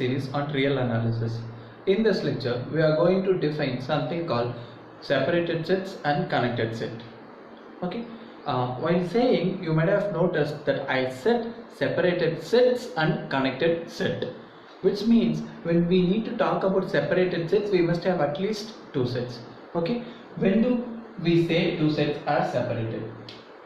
series on real analysis. In this lecture, we are going to define something called separated sets and connected set. Okay. While saying, you might have noticed that I said separated sets and connected set, which means when we need to talk about separated sets, we must have at least two sets. Okay. When do we say two sets are separated?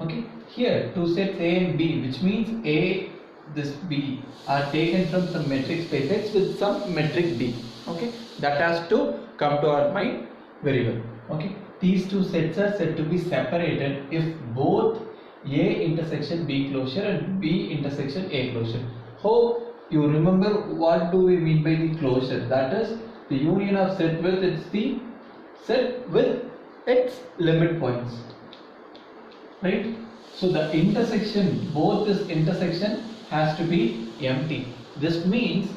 Okay. Here, two sets A and B, which means A, this B are taken from some metric space X with some metric D. Okay, that has to come to our mind very well. Okay, these two sets are said to be separated if both A intersection B closure and B intersection A closure. Hope you remember what do we mean by the closure. That is the union of set with the set with its limit points. Right? So the intersection, both this intersection has to be empty. This means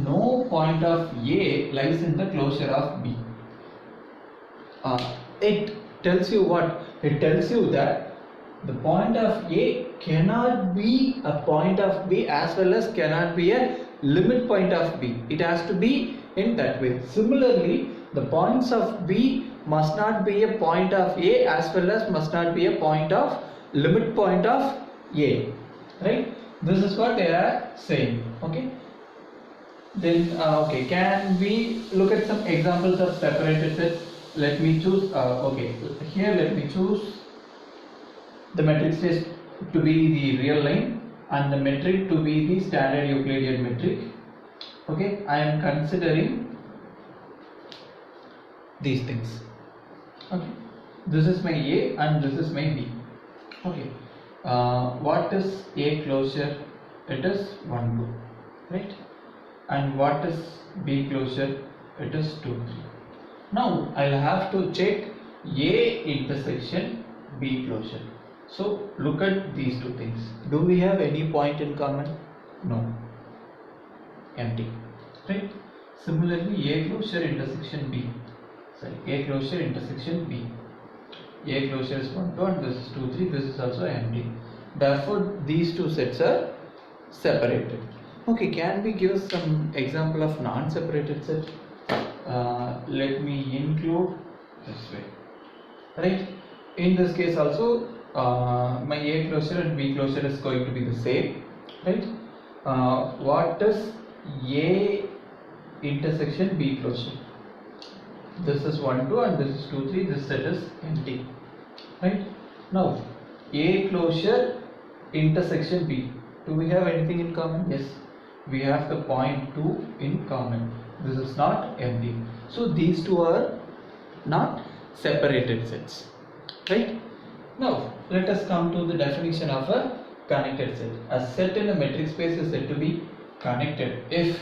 no point of A lies in the closure of B. It tells you what? It tells you that the point of A cannot be a point of B as well as cannot be a limit point of B. It has to be in that way. Similarly, the points of B must not be a point of A as well as must not be a point of limit point of A. Right? This is what they are saying. Okay. Then okay, can we look at some examples of separated sets? Let me choose. Okay, here let me choose the metric space to be the real line and the metric to be the standard Euclidean metric. Okay, I am considering these things. Okay, this is my A and this is my B. Okay, what is A closure? It is 1, 2, right? And what is B closure? It is 2, 3. Now I'll have to check A intersection B closure. So look at these two things. Do we have any point in common? No. Empty. Right? Similarly, A closure intersection B. Sorry, A closure intersection B. A closure is 1, 2 and this is 2, 3. This is also empty. Therefore, these two sets are separated. Okay, can we give some example of non-separated set? Let me include this way. Right? In this case also, my A closure and B closure is going to be the same. Right? What is A intersection B closure? This is 1, 2 and this is 2, 3. This set is empty. Right? Now, A closure intersection B. Do we have anything in common? Yes. We have the point 2 in common. This is not empty. So these two are not separated sets. Right? Now let us come to the definition of a connected set. A set in a metric space is said to be connected if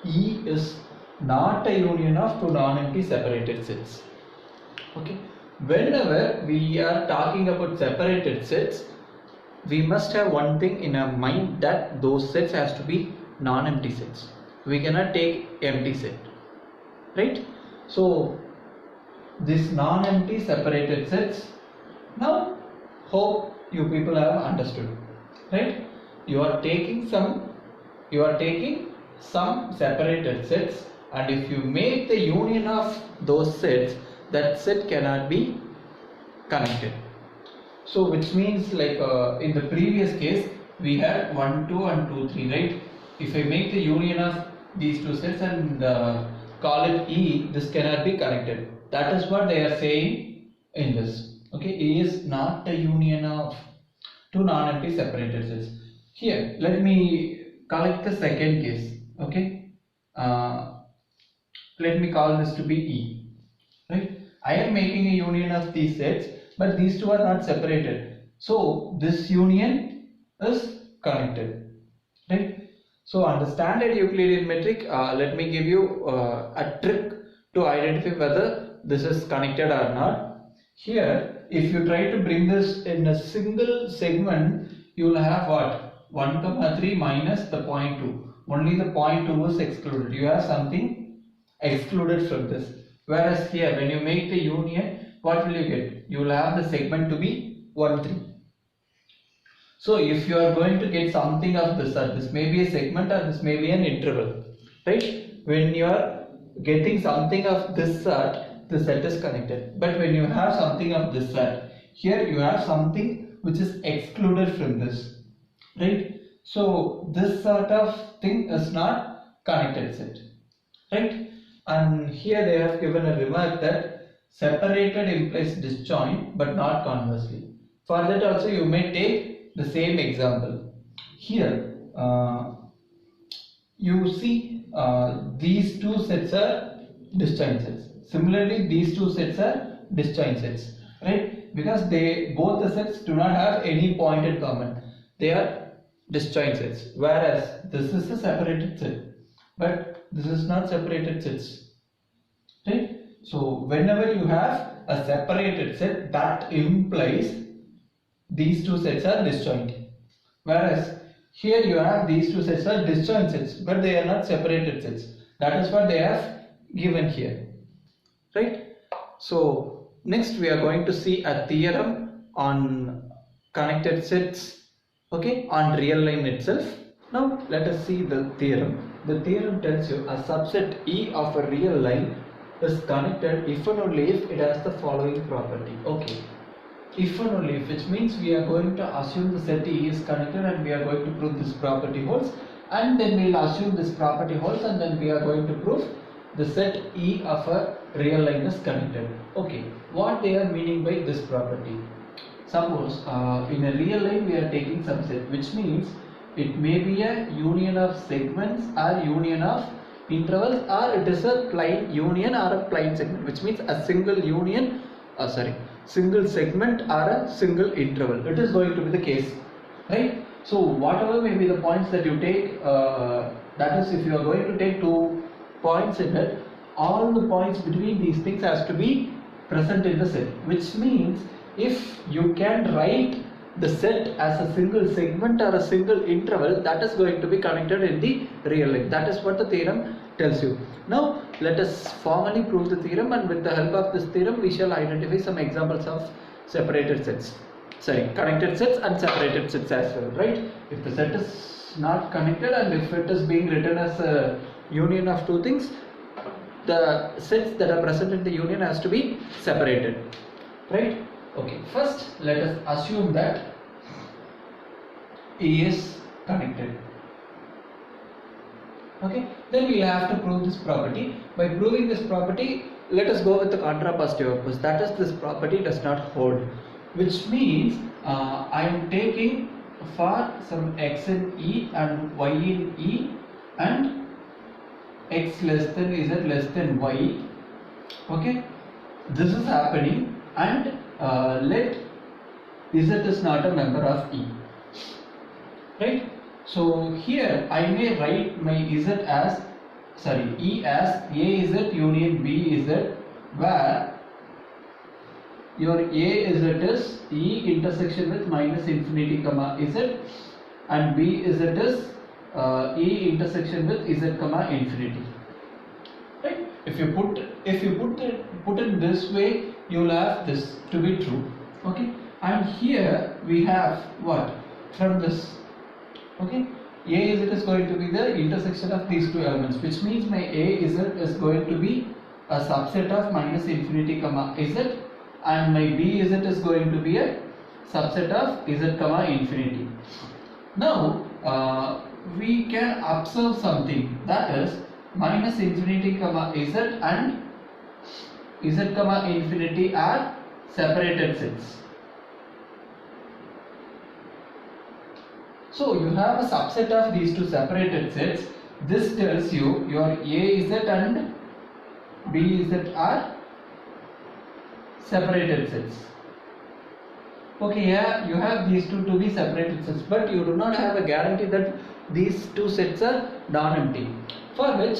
E is not a union of two non-empty separated sets. Okay. Whenever we are talking about separated sets, we must have one thing in our mind, that those sets has to be non-empty sets. We cannot take empty set, right? So this non-empty separated sets, now hope you people have understood, right? You are taking some separated sets, and if you make the union of those sets, that set cannot be connected. So which means like in the previous case we had 1, 2 and 2, 3, right? If I make the union of these two sets and call it E, this cannot be connected. That is what they are saying in this. Okay, E is not a union of two non-empty separated sets. Here, let me collect the second case. Okay, let me call this to be E. Right? I am making a union of these sets, but these two are not separated. So this union is connected. Right? So on the standard Euclidean metric, let me give you a trick to identify whether this is connected or not. Here, if you try to bring this in a single segment, you will have what? 1, 3 minus the 0.2. Only the 0.2 is excluded. You have something excluded from this. Whereas here, when you make the union, what will you get? You will have the segment to be 1, 3. So if you are going to get something of this, or this may be a segment or this may be an interval, right? When you are getting something of this sort, the set is connected. But when you have something of this sort, here you have something which is excluded from this, right? So this sort of thing is not connected set, right? And here they have given a remark that separated implies disjoint but not conversely. For that also you may take the same example. Here you see these two sets are disjoint sets. Similarly, these two sets are disjoint sets, right? Because they both the sets do not have any point in common. They are disjoint sets. Whereas this is a separated set, but this is not separated sets, right? So whenever you have a separated set, that implies these two sets are disjoint. Whereas here you have these two sets are disjoint sets, but they are not separated sets. That is what they have given here, right? So next we are going to see a theorem on connected sets, okay, on real line itself. Now let us see the theorem. The theorem tells you a subset E of a real line is connected if and only if it has the following property. Okay, if and only if, which means we are going to assume the set E is connected and we are going to prove this property holds, and then we will assume this property holds, and then we are going to prove the set E of a real line is connected. Okay, what they are meaning by this property? Suppose in a real line we are taking some set, which means it may be a union of segments or union of intervals, or it is a plain union or a plain segment, which means a single union, single segment or a single interval. It is going to be the case, right? So whatever may be the points that you take, that is, if you are going to take 2 points in it, all the points between these things has to be present in the set, which means if you can write the set as a single segment or a single interval, that is going to be connected in the real line. That is what the theorem tells you. Now let us formally prove the theorem, and with the help of this theorem we shall identify some examples of separated sets, connected sets and separated sets as well, right? If the set is not connected and if it is being written as a union of two things, the sets that are present in the union has to be separated, right? Okay, first let us assume that E is connected. Okay, then we will have to prove this property. By proving this property, let us go with the contrapositive opus. That is, this property does not hold, which means I am taking for some x in E and y in E and x less than z less than y. Okay, this is happening, and let z is not a member of E, right? So here I may write my z as E as AZ union BZ, where your AZ is E intersection with minus infinity comma Z, and BZ is E intersection with Z comma infinity, right? If you put it this way, you will have this to be true. Okay, and here we have what from this. Okay, AZ is going to be the intersection of these two elements, which means my AZ is going to be a subset of minus infinity comma Z, and my BZ is going to be a subset of Z comma infinity. Now we can observe something, that is minus infinity comma Z and Z comma infinity are separated sets. So you have a subset of these two separated sets. This tells you your AZ and BZ are separated sets. Okay, here you have these two to be separated sets, but you do not have a guarantee that these two sets are non-empty. For which,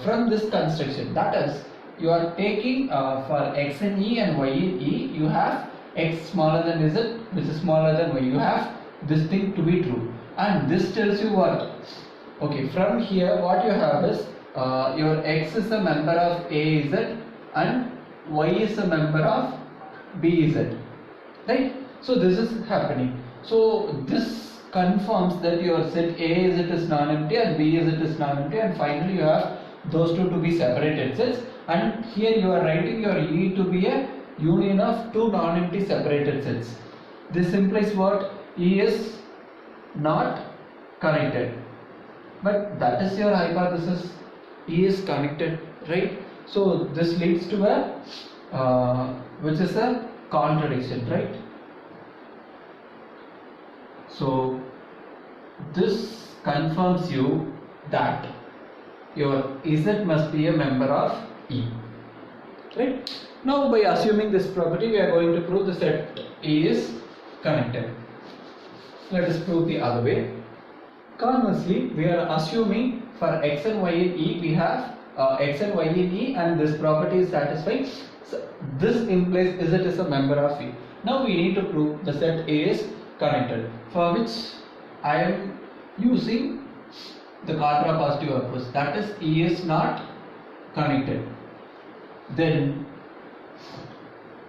from this construction, that is, you are taking for x in E and y in E, you have x smaller than z, which is smaller than y. You have this thing to be true, and this tells you what? Okay, from here what you have is your x is a member of AZ and y is a member of BZ, right? So this is happening. So this confirms that your set A is it is non-empty and B is it is non-empty, and finally you have those two to be separated sets, and here you are writing your E to be a union of two non-empty separated sets. This implies what? E is not connected, but that is your hypothesis. E is connected, right? So this leads to a which is a contradiction, right? So this confirms you that your Z must be a member of E, right? Now by assuming this property, we are going to prove the set E is connected. Let us prove the other way. Conversely, we are assuming for x and y in E, we have x and y in E, and this property is satisfied. So this implies Z is a member of E. Now we need to prove the set A is connected, for which I am using the contrapositive approach, that is E is not connected. Then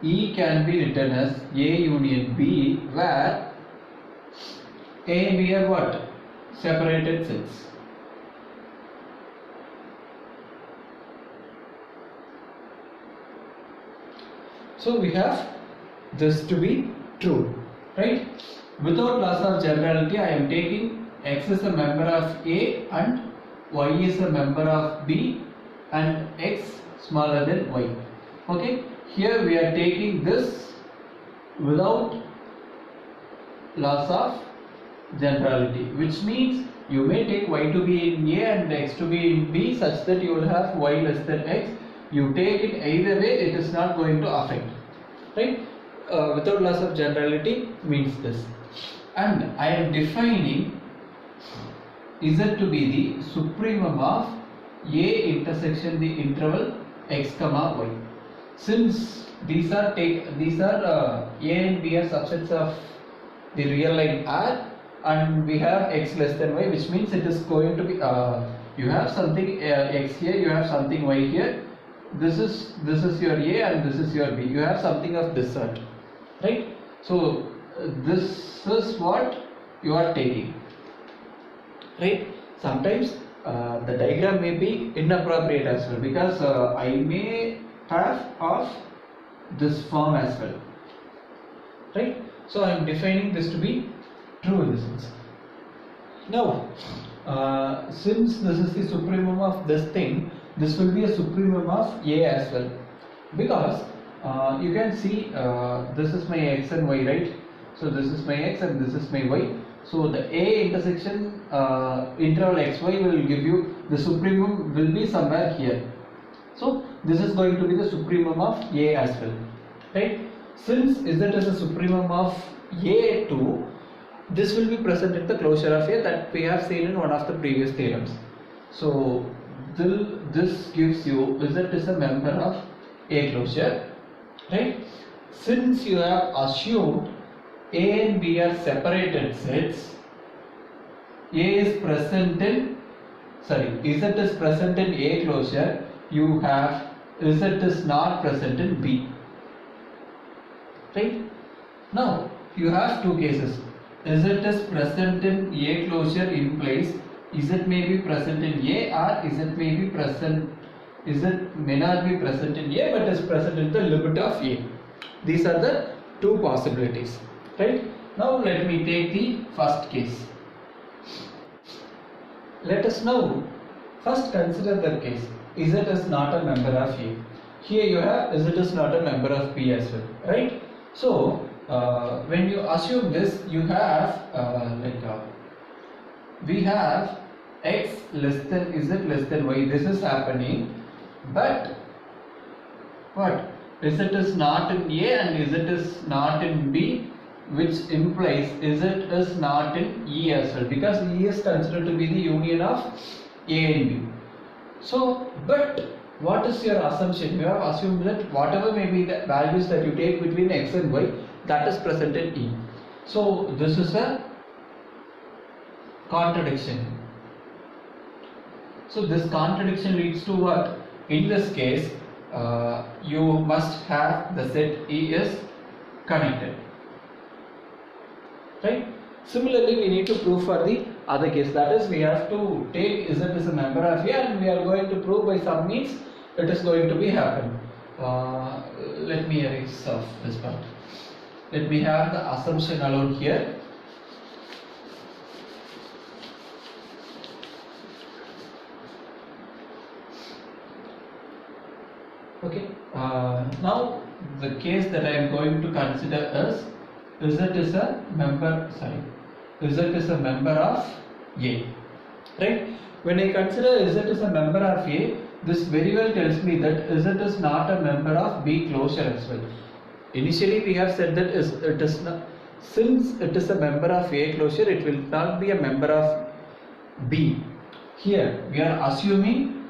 E can be written as A union B, where A and B are what? Separated sets. So we have this to be true, right? Without loss of generality, I am taking x is a member of A and y is a member of B and x smaller than y. Okay, here we are taking this without loss of generality, which means you may take y to be in A and x to be in B such that you will have y less than x. You take it either way, it is not going to affect, right? Without loss of generality means this. And I am defining Z to be the supremum of A intersection the interval x comma y. Since these are A and B are subsets of the real line R, and we have x less than y, which means it is going to be you have something x here, you have something y here. This is your A and this is your B. You have something of this sort, right? So this is what you are taking, right? Sometimes the diagram may be inappropriate as well, because I may have of this form as well, right? So I am defining this to be true in this sense. Now since this is the supremum of this thing, this will be a supremum of A as well, because you can see this is my x and y, right? So this is my x and this is my y. So the A intersection interval xy will give you the supremum will be somewhere here. So this is going to be the supremum of A as well, right? Since Z is a supremum of A2, this will be present at the closure of A, that we have seen in one of the previous theorems. So this gives you Z is a member of A closure, right? Since you have assumed A and B are separated sets, Z is present in A closure, you have Z is not present in B, right? Now you have two cases. Z is present in A closure implies Z may be present in A, or Z may not be present in A but is present in the limit of A. These are the two possibilities, right? Now let me take the first case. Let us now first consider the case Z is not a member of A. Here you have Z is not a member of B as well, right? So when you assume this, you have we have x less than Z less than y. This is happening, but what? Z is not in A and Z is not in B, which implies Z is not in E as well, because E is considered to be the union of A and B. So, but what is your assumption? You have assumed that whatever may be the values that you take between x and y, that is present in E. So this is a contradiction. So this contradiction leads to what? In this case, you must have the set E is connected, right? Similarly, we need to prove for the other case. That is, we have to take Z as a member of A, and we are going to prove by some means it is going to be happen. Let me erase off this part. Let me have the assumption alone here. Okay. Now the case that I am going to consider is Z is a member. Z is a member of A. Right? When I consider Z is a member of A, this very well tells me that Z is not a member of B closure as well. Initially, we have said that it is not, since it is a member of A closure, it will not be a member of B. Here, we are assuming,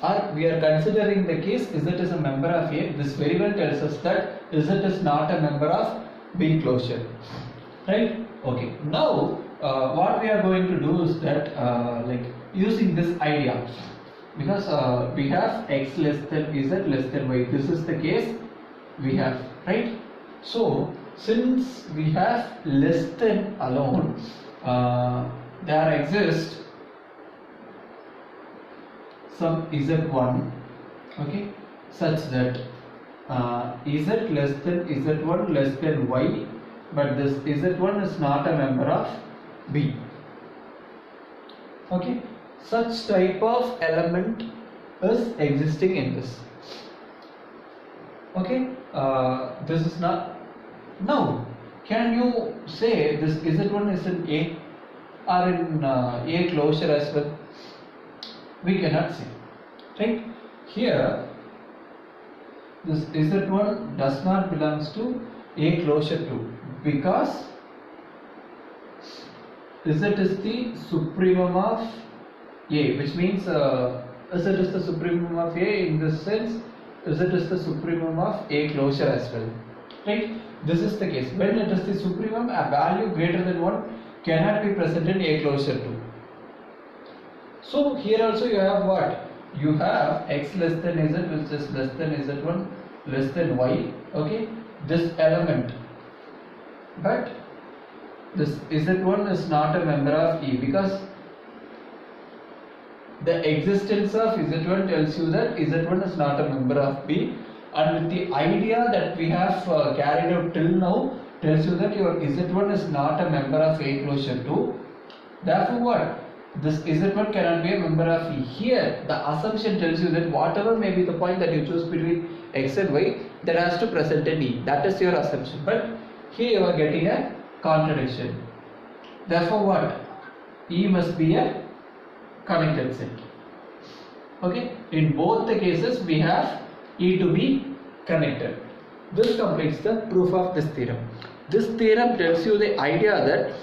or we are considering the case Z is a member of A. This very well tells us that Z is not a member of B closure. Right? Okay. Now, what we are going to do is that, like using this idea, because we have x less than z less than y. This is the case we have, right? So, since we have less than alone, there exists some z1, okay, such that z less than z1 less than y, but this z1 is not a member of B. Okay, such type of element is existing in this. Okay, this is not. Now, can you say this z1 is in A or in A closure as well? We cannot say, right? Here, this z1 does not belongs to A closure 2 because Z is the supremum of A, which means Z is the supremum of A in this sense. Z is the supremum of A closure as well, right? This is the case. When it is the supremum, a value greater than 1 cannot be present in A closure 2. So here also you have what? You have x less than z, which is less than z1 less than y. Okay, this element, but this z1 is not a member of E because the existence of z1 tells you that z1 is not a member of B, and the idea that we have carried out till now tells you that your z1 is not a member of A closure 2. Therefore, what? This z1 cannot be a member of E. Here, the assumption tells you that whatever may be the point that you choose between x and y, that has to present an E. That is your assumption. But here you are getting a contradiction. Therefore, what? E must be a connected set. Okay? In both the cases, we have E to be connected. This completes the proof of this theorem. This theorem tells you the idea that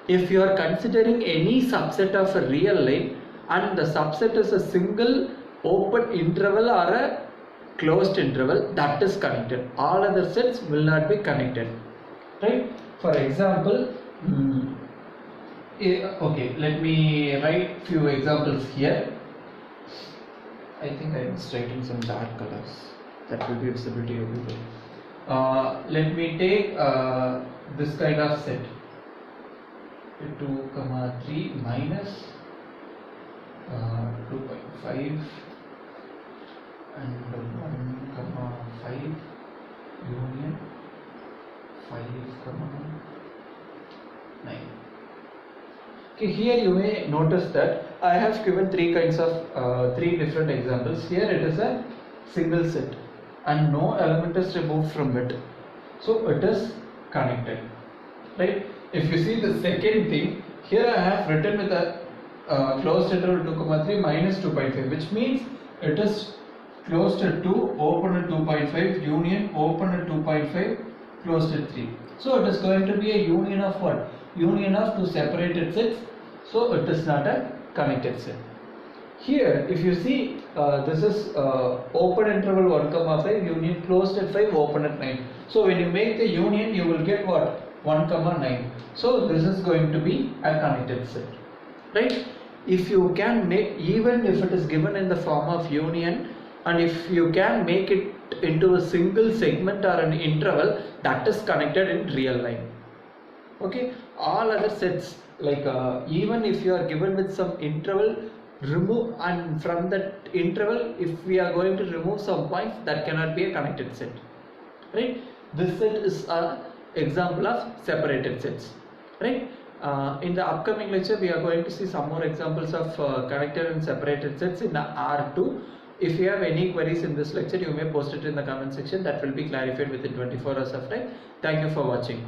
if you are considering any subset of a real line and the subset is a single open interval or a closed interval, that is connected. All other sets will not be connected. Right? For example, okay, let me write few examples here. I think I am writing some dark colors that will be visible to everybody. Let me take this kind of set. 2, 3 minus 2.5 and 1, 5 union 5, 9. Okay, here you may notice that I have given three different examples. Here it is a single set and no element is removed from it, so it is connected, right? If you see the second thing, here I have written with a closed interval 2, 3 minus 2.5, which means it is closed at 2, open at 2.5, union, open at 2.5, closed at 3. So it is going to be a union of what? Union of two separated sets, so it is not a connected set. Here, if you see, this is open interval 1, 5, union closed at 5, open at 9. So when you make the union, you will get what? 1, 9. So this is going to be a connected set, right? If you can make, even if it is given in the form of union, and if you can make it into a single segment or an interval, that is connected in real line. Okay, all other sets, like even if you are given with some interval, remove, and from that interval if we are going to remove some points, that cannot be a connected set, right? This set is a example of separated sets, right? In the upcoming lecture we are going to see some more examples of connected and separated sets in R2. If you have any queries in this lecture, you may post it in the comment section. That will be clarified within 24 hours of time. Thank you for watching.